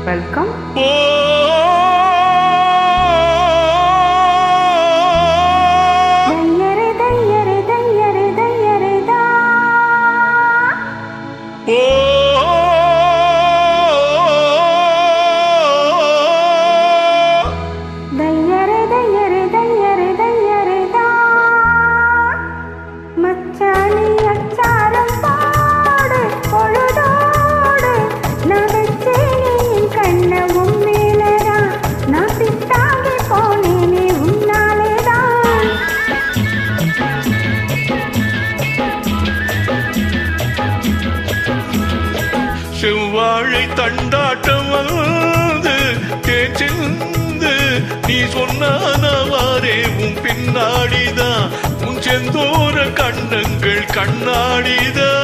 Welcome. செவ்வாழை தண்டாட்டம் வந்து தேச்சிந்து நீ சொன்னானவாரே உன் பின்னாடிதான் உன் செந்தோர கண்ணங்கள் கண்ணாடிதான்.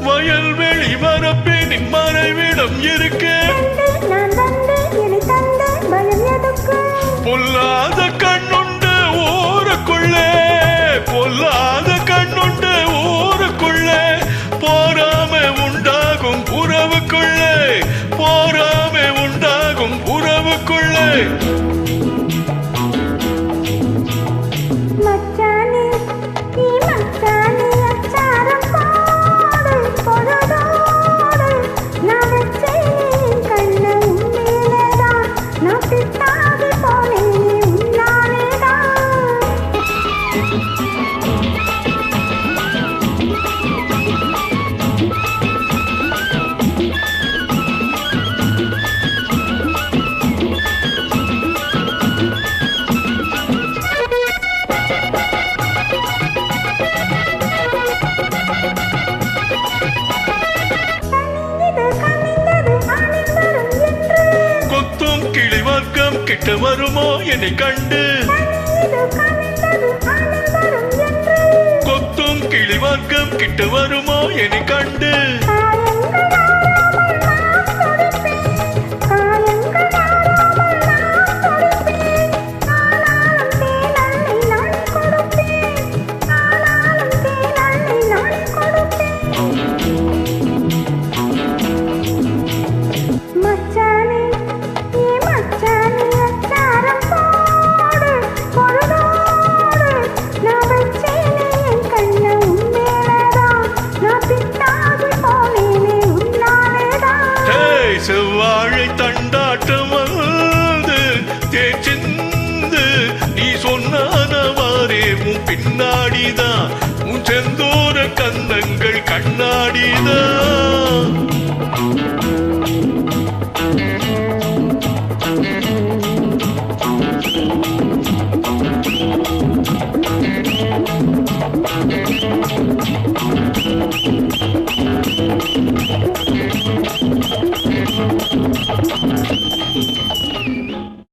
வயல்வெளி வரப்பின் மறைவிடம் இருக்கு, பொல்லாத கண்ணுண்டு ஊருக்குள்ளே, பொல்லாத கண்ணுண்டு ஊருக்குள்ளே, போராமை உண்டாகும் உறவுக்குள்ளே, போராமை உண்டாகும் உறவுக்குள்ளே. கிளிவாக்கம் கிட்ட வருமோ என்னை கண்டு, கொத்தும் கிளிவாக்கம் கிட்ட வருமோ என்னை கண்டு. செவ்வாழை தண்டாட்டம் வந்து தேச்சிந்து நீ சொன்னானவாரே உன் பின்னாடிதான் உன் செந்தோர கந்தங்கள் கண்ணாடிதான்.